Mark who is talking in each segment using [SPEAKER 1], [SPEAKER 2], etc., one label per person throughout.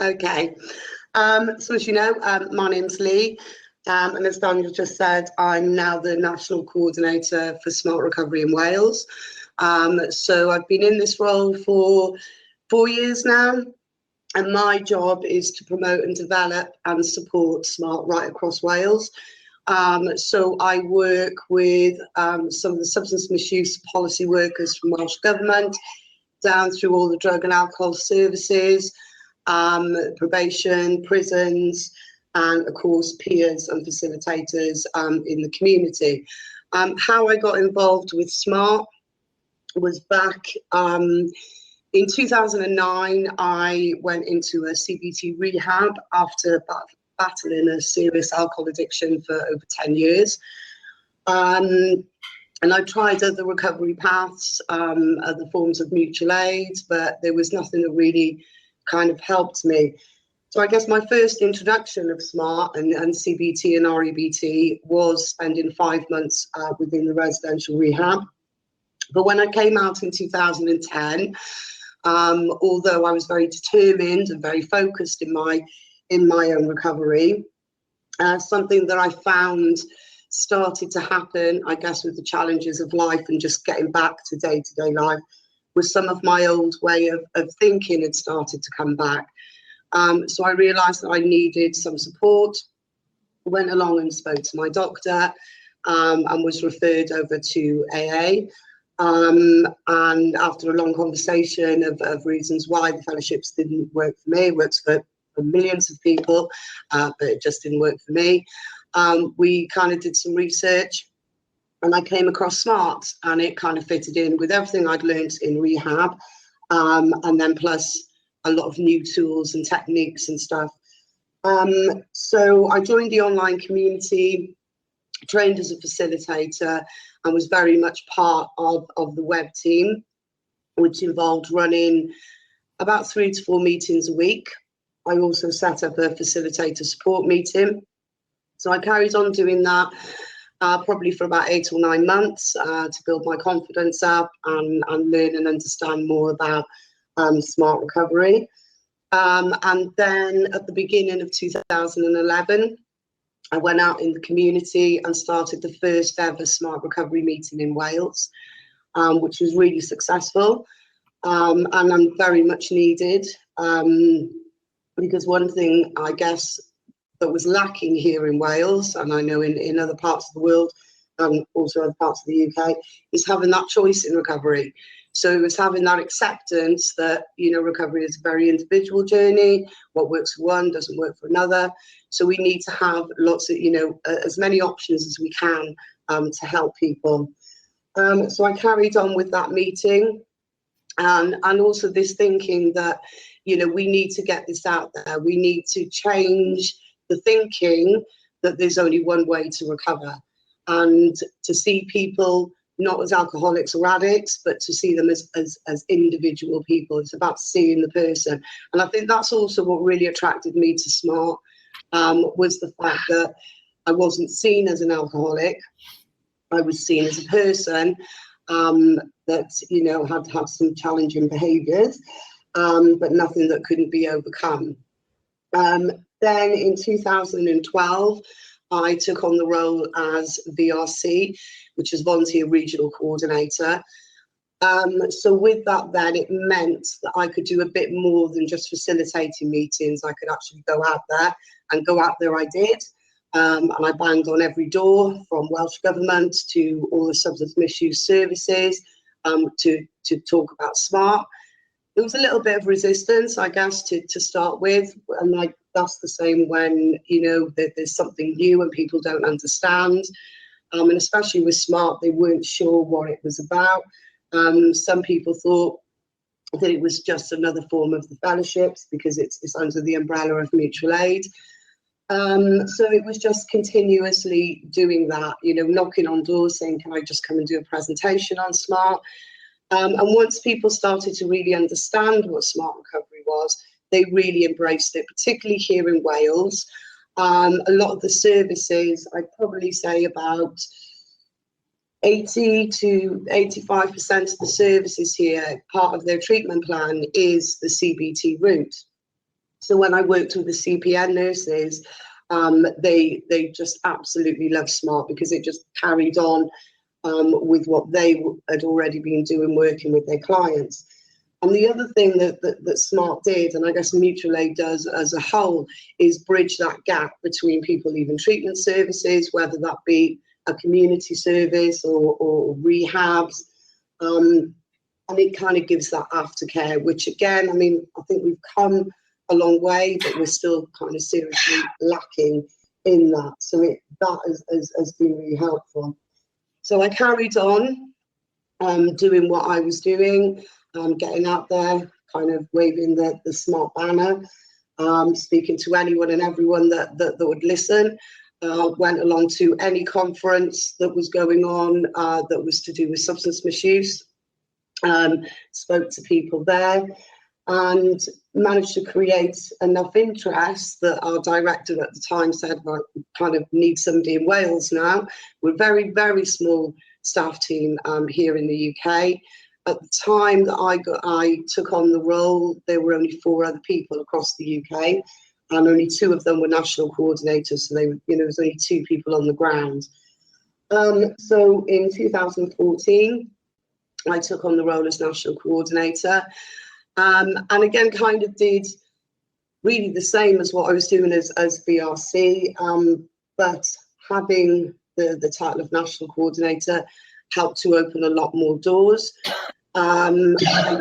[SPEAKER 1] Okay. So as you know, my name's Leigh, and as Daniel just said, I'm now the National Coordinator for Smart Recovery in Wales. So I've been in this role for 4 years now, and my job is to promote and develop and support Smart right across Wales. So I work with some of the substance misuse policy workers from Welsh Government, down through all the drug and alcohol services, probation, prisons, and of course peers and facilitators in the community. How I got involved with Smart was back in 2009. I went into a CBT rehab after battling a serious alcohol addiction for over 10 years. And I tried other recovery paths, other forms of mutual aid, but there was nothing that really kind of helped me. So I guess my first introduction of Smart and CBT and REBT was spending 5 months within the residential rehab. But when I came out in 2010, although I was very determined and very focused in my own recovery, something that I found started to happen, I guess, with the challenges of life and just getting back to day-to-day life, was some of my old way of thinking had started to come back. So I realised that I needed some support, went along and spoke to my doctor, and was referred over to AA. And after a long conversation of reasons why the fellowships didn't work for me, it works for millions of people, but it just didn't work for me. We kind of did some research, and I came across Smart, and it kind of fitted in with everything I'd learned in rehab, and then plus a lot of new tools and techniques and stuff. So I joined the online community, trained as a facilitator, and was very much part of the web team, which involved running about 3 to 4 meetings a week. I also set up a facilitator support meeting. So I carried on doing that probably for about 8 or 9 months to build my confidence up and learn and understand more about Smart Recovery. And then at the beginning of 2011, I went out in the community and started the first ever Smart Recovery meeting in Wales, which was really successful, and I'm very much needed, because one thing I guess that was lacking here in Wales, and I know in other parts of the world and also other parts of the UK, is having that choice in recovery. So it was having that acceptance that, you know, recovery is a very individual journey. What works for one doesn't work for another. So we need to have lots of, you know, as many options as we can to help people. So I carried on with that meeting, and also this thinking that, you know, we need to get this out there. We need to change the thinking that there's only one way to recover, and to see people not as alcoholics or addicts, but to see them as individual people. It's about seeing the person. And I think that's also what really attracted me to Smart, was the fact that I wasn't seen as an alcoholic. I was seen as a person that, you know, had some challenging behaviours, but nothing that couldn't be overcome. Then in 2012, I took on the role as VRC, which is Volunteer Regional Coordinator. So with that then, it meant that I could do a bit more than just facilitating meetings. I could actually go out there, and go out there I did. And I banged on every door, from Welsh Government to all the substance misuse services, to talk about Smart. There was a little bit of resistance, I guess, to start with, and like that's the same when, you know, that there's something new and people don't understand, and especially with Smart, they weren't sure what it was about. Some people thought that it was just another form of the fellowships because it's under the umbrella of mutual aid. So it was just continuously doing that, you know, knocking on doors saying, can I just come and do a presentation on Smart? And once people started to really understand what Smart Recovery was, they really embraced it, particularly here in Wales. A lot of the services, I'd probably say about 80 to 85% of the services here, part of their treatment plan is the CBT route. So when I worked with the CPN nurses, they just absolutely loved Smart because it just carried on with what they had already been doing, working with their clients. And the other thing that Smart did, and I guess mutual aid does as a whole, is bridge that gap between people leaving treatment services, whether that be a community service or rehabs. And it kind of gives that aftercare, which again, I mean, I think we've come a long way, but we're still kind of seriously lacking in that. So that has been really helpful. So I carried on doing what I was doing, getting out there, kind of waving the Smart banner, speaking to anyone and everyone that would listen. Went along to any conference that was going on that was to do with substance misuse. Spoke to people there and managed to create enough interest that our director at the time said, well, we kind of need somebody in Wales now. We're a very, very small staff team here in the UK. At the time that I took on the role, there were only 4 other people across the UK, and only 2 of them were national coordinators. So there was only 2 people on the ground. So in 2014, I took on the role as national coordinator, and again kind of did really the same as what I was doing as BRC, but having the title of national coordinator helped to open a lot more doors. I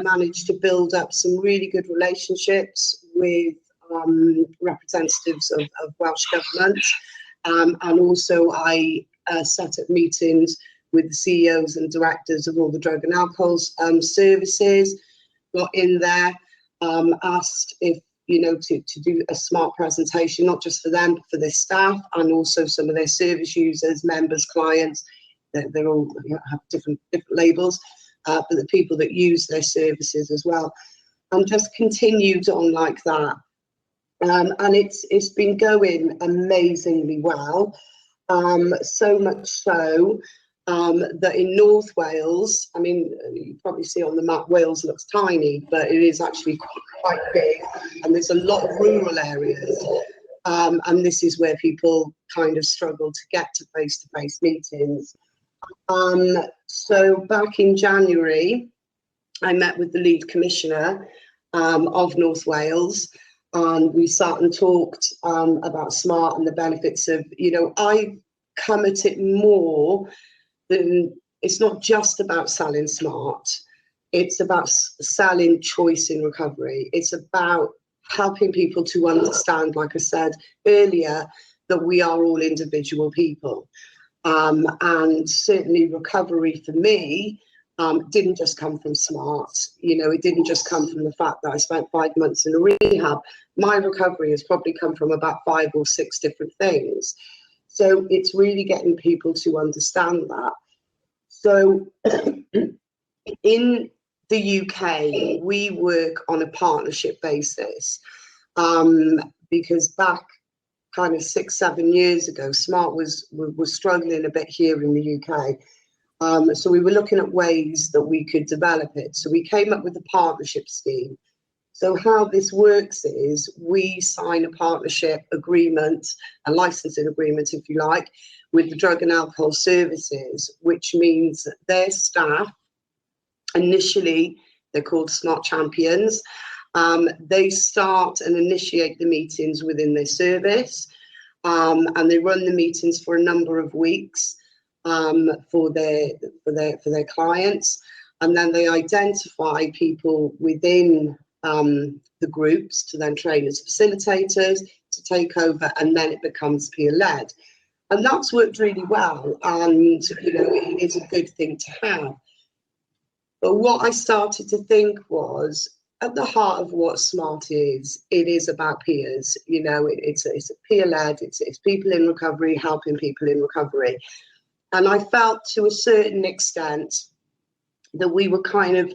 [SPEAKER 1] managed to build up some really good relationships with representatives of Welsh Government, and also I set up meetings with the CEOs and directors of all the drug and alcohol services, got in there, asked if, to do a Smart presentation, not just for them, but for their staff and also some of their service users, members, clients. They're all have different labels, but the people that use their services as well. And just continued on like that. And it's been going amazingly well. So much so that in North Wales, I mean, you probably see on the map, Wales looks tiny, but it is actually quite big, and there's a lot of rural areas, and this is where people kind of struggle to get to face-to-face meetings. So back in January, I met with the lead commissioner of North Wales, and we sat and talked about Smart and the benefits of, I come at it more than, it's not just about selling Smart, it's about selling choice in recovery. It's about helping people to understand, like I said earlier, that we are all individual people. And certainly recovery for me didn't just come from Smart. It didn't just come from the fact that I spent 5 months in a rehab. My recovery has probably come from about 5 or 6 different things. So it's really getting people to understand that. So in the UK, we work on a partnership basis, because back kind of 6-7 years ago, Smart was struggling a bit here in the UK. So we were looking at ways that we could develop it. So we came up with a partnership scheme. So how this works is we sign a partnership agreement, a licensing agreement, if you like, with the drug and alcohol services, which means that their staff, initially, they're called Smart Champions. They start and initiate the meetings within their service, and they run the meetings for a number of weeks for their clients, and then they identify people within the groups to then train as facilitators to take over, and then it becomes peer-led, and that's worked really well, and it is a good thing to have. But what I started to think was, at the heart of what Smart is, it is about peers. It's a peer-led, it's people in recovery helping people in recovery. And I felt to a certain extent that we were kind of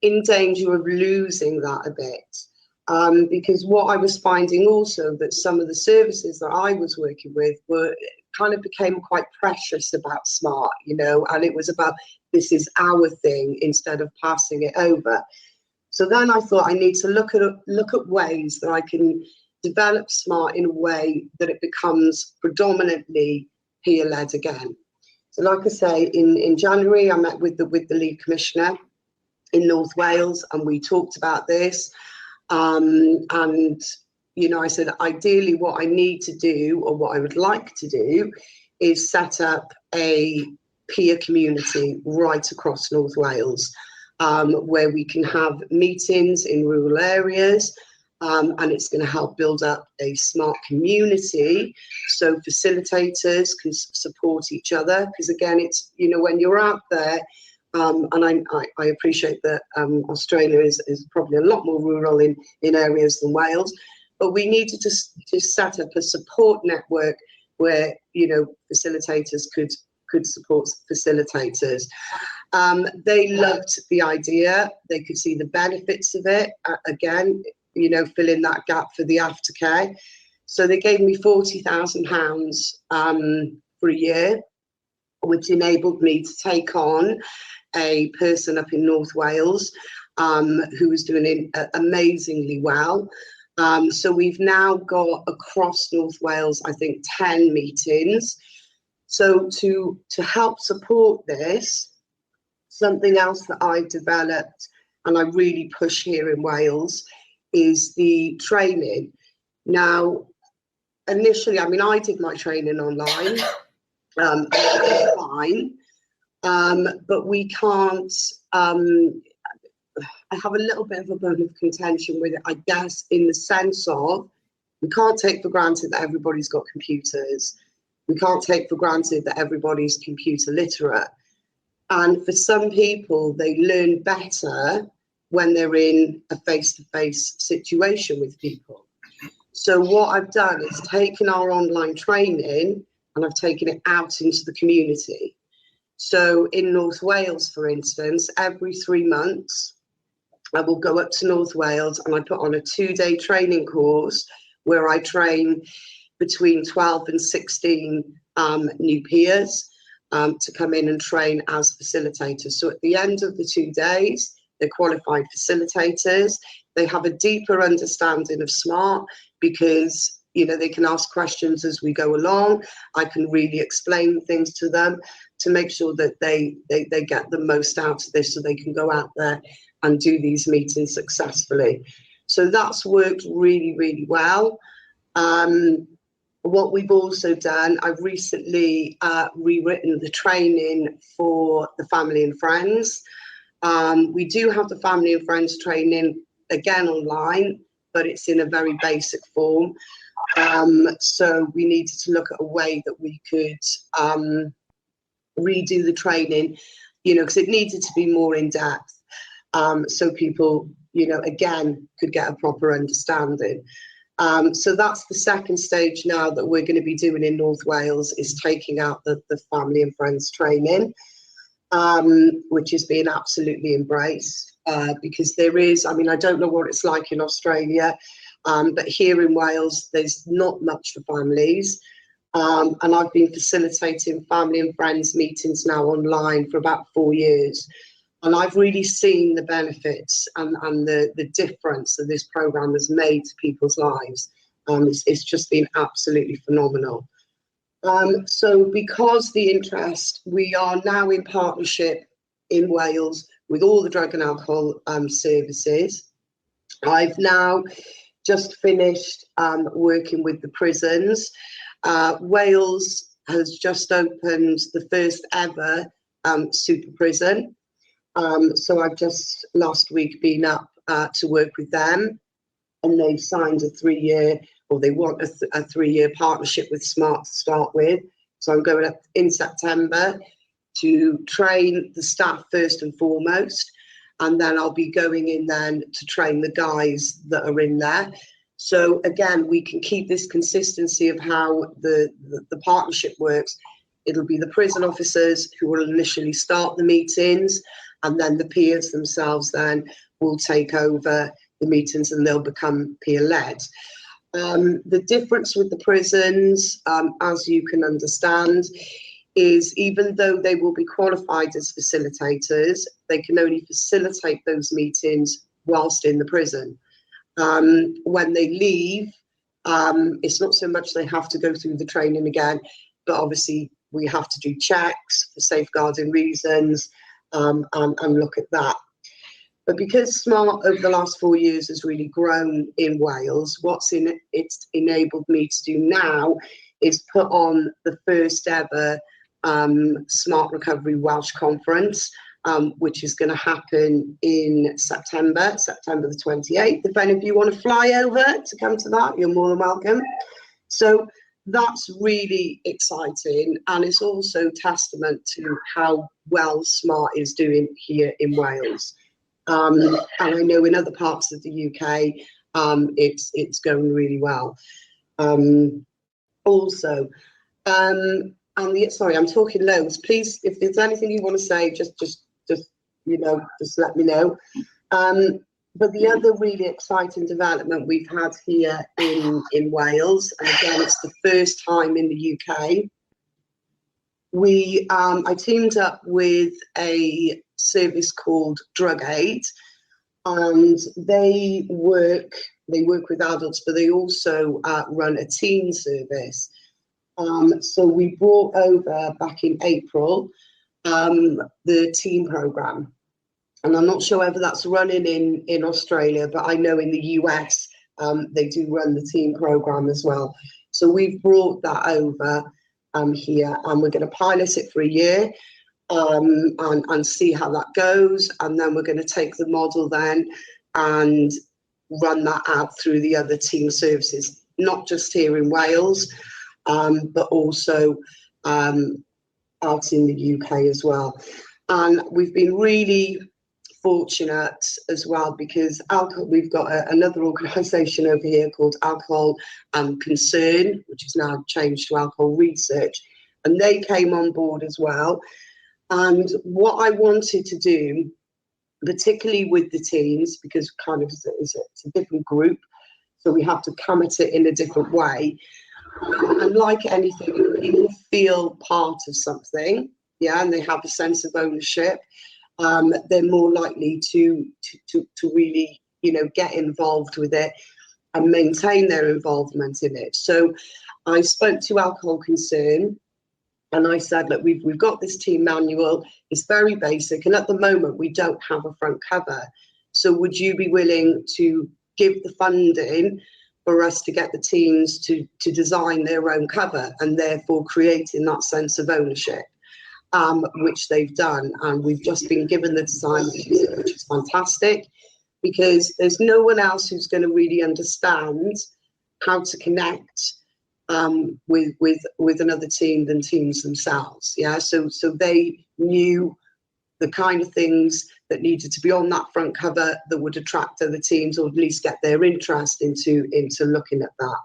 [SPEAKER 1] in danger of losing that a bit. Because what I was finding also, that some of the services that I was working with were kind of became quite precious about Smart, and it was about, this is our thing, instead of passing it over. So then I thought I need to look at ways that I can develop SMART in a way that it becomes predominantly peer-led again. So like I say, in January, I met with the Lead Commissioner in North Wales, and we talked about this. And, you know, I said, ideally what I need to do, or what I would like to do, is set up a peer community right across North Wales, where we can have meetings in rural areas, and it's going to help build up a SMART community so facilitators can support each other. Because again, it's, you know, when you're out there, and I appreciate that Australia is probably a lot more rural in areas than Wales, but we needed to set up a support network where, you know, facilitators could support facilitators. They loved the idea. They could see the benefits of it. Again, you know, fill in that gap for the aftercare. So they gave me £40,000 for a year, which enabled me to take on a person up in North Wales who was doing amazingly well. So we've now got across North Wales, I think, 10 meetings. So to help support this, something else that I've developed and I really push here in Wales is the training. Now, initially, I mean, I did my training online, fine, but we can't, I have a little bit of a bone of contention with it, I guess, in the sense of we can't take for granted that everybody's got computers. We can't take for granted that everybody's computer literate. And for some people, they learn better when they're in a face-to-face situation with people. So what I've done is taken our online training and I've taken it out into the community. So in North Wales, for instance, every 3 months, I will go up to North Wales and I put on a 2-day training course where I train between 12 and 16 new peers to come in and train as facilitators. So at the end of the 2 days, they're qualified facilitators. They have a deeper understanding of SMART because, you know, they can ask questions as we go along. I can really explain things to them to make sure that they get the most out of this so they can go out there and do these meetings successfully. So that's worked really, really well. What we've also done, I've recently rewritten the training for the family and friends. We do have the family and friends training again online, but it's in a very basic form. So we needed to look at a way that we could redo the training, you know, because it needed to be more in depth. So people, you know, again, could get a proper understanding. So that's the second stage now that we're going to be doing in North Wales, is taking out the family and friends training, which is being absolutely embraced because there is, I mean, I don't know what it's like in Australia, but here in Wales, there's not much for families. And I've been facilitating family and friends meetings now online for about 4 years. And I've really seen the benefits and the difference that this program has made to people's lives. It's just been absolutely phenomenal. So because the interest, we are now in partnership in Wales with all the drug and alcohol services. I've now just finished working with the prisons. Wales has just opened the first ever super prison. So I've just last week been up to work with them, and they've signed a 3-year, or they want a 3-year partnership with SMART to start with. So I'm going up in September to train the staff first and foremost, and then I'll be going in then to train the guys that are in there. So again, we can keep this consistency of how the partnership works. It'll be the prison officers who will initially start the meetings, and then the peers themselves then will take over the meetings and they'll become peer-led. The difference with the prisons, as you can understand, is even though they will be qualified as facilitators, they can only facilitate those meetings whilst in the prison. When they leave, it's not so much they have to go through the training again, but obviously we have to do checks for safeguarding reasons, and look at that. But because SMART over the last 4 years has really grown in Wales, it's enabled me to do now is put on the first ever Smart Recovery Welsh Conference, which is going to happen in September the 28th. If any of you want to fly over to come to that, you're more than welcome. So that's really exciting, and it's also testament to how well SMART is doing here in Wales. And I know in other parts of the UK, it's going really well. Also, sorry, I'm talking loads. Please, if there's anything you want to say, just let me know. But the other really exciting development we've had here in Wales, and again, it's the first time in the UK. I teamed up with a service called Drug Aid, and they work with adults, but they also run a teen service. So we brought over back in April the teen program, and I'm not sure whether that's running in Australia, but I know in the US they do run the teen program as well. So we've brought that over here, and we're going to pilot it for a year and see how that goes, and then we're going to take the model then and run that out through the other teen services, not just here in Wales, but also out in the UK as well. And we've been really fortunate as well, because we've got another organisation over here called Alcohol and Concern, which is now changed to Alcohol Research, and they came on board as well. And what I wanted to do, particularly with the teens, because kind of it's a different group, so we have to come at it in a different way. And like anything, if people feel part of something, and they have a sense of ownership, they're more likely to really, get involved with it and maintain their involvement in it. So I spoke to Alcohol Concern, and I said, look, we've got this team manual. It's very basic, and at the moment we don't have a front cover. So would you be willing to give the funding for us to get the teams to design their own cover, and therefore creating that sense of ownership, which they've done. And we've just been given the design, which is fantastic, because there's no one else who's going to really understand how to connect with another team than teams themselves. So they knew the kind of things that needed to be on that front cover that would attract other teams, or at least get their interest into looking at that.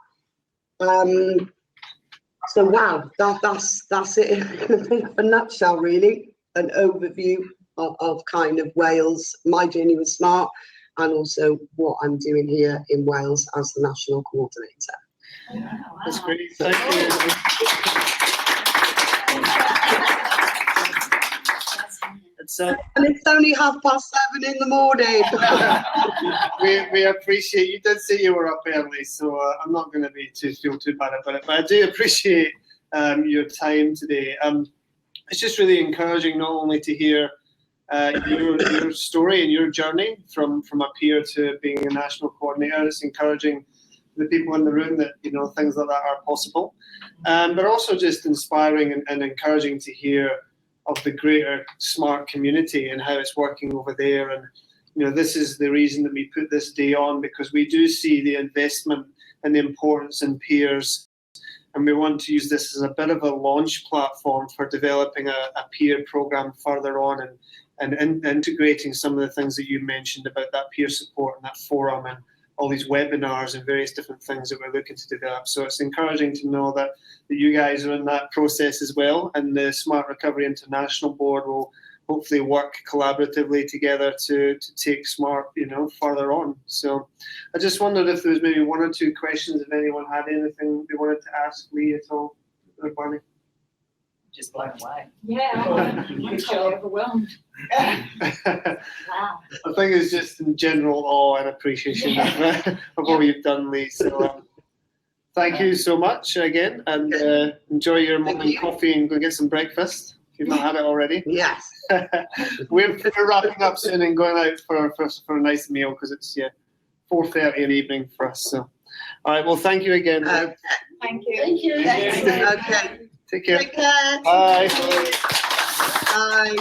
[SPEAKER 1] So wow, that's it in a nutshell, really. An overview of kind of Wales, my journey with SMART, and also what I'm doing here in Wales as the national coordinator.
[SPEAKER 2] That's great. Thank you.
[SPEAKER 1] And it's only 7:30 in the morning.
[SPEAKER 2] we appreciate, you did say you were up early, so I'm not going to feel too bad about it, but I do appreciate your time today. It's just really encouraging not only to hear your story and your journey from a peer to being a national coordinator. It's encouraging the people in the room that things like that are possible, but also just inspiring and encouraging to hear of the greater SMART community and how it's working over there. And this is the reason that we put this day on, because we do see the investment and the importance in peers, and we want to use this as a bit of a launch platform for developing a peer program further on, and integrating some of the things that you mentioned about that peer support and that forum and all these webinars and various different things that we're looking to develop. So it's encouraging to know that you guys are in that process as well, and the Smart Recovery International Board will hopefully work collaboratively together to take SMART further on. So I just wondered if there was maybe one or two questions, if anyone had anything they wanted to ask Leigh at all, or Barney.
[SPEAKER 3] just blown away.
[SPEAKER 4] Yeah, I'm totally overwhelmed. Wow.
[SPEAKER 2] I think it's just in general awe and appreciation of all you've done, Leigh. So thank you so much again, and enjoy your morning coffee and go get some breakfast if you've not had it already.
[SPEAKER 1] Yes.
[SPEAKER 2] We're wrapping up soon and going out for a nice meal because it's 4:30 in the evening for us. So, all right. Well, thank you again. Leigh.
[SPEAKER 4] Thank you.
[SPEAKER 3] Thank you.
[SPEAKER 4] Thanks.
[SPEAKER 1] Okay.
[SPEAKER 2] Take care.
[SPEAKER 1] Take care.
[SPEAKER 2] Bye.
[SPEAKER 1] Bye.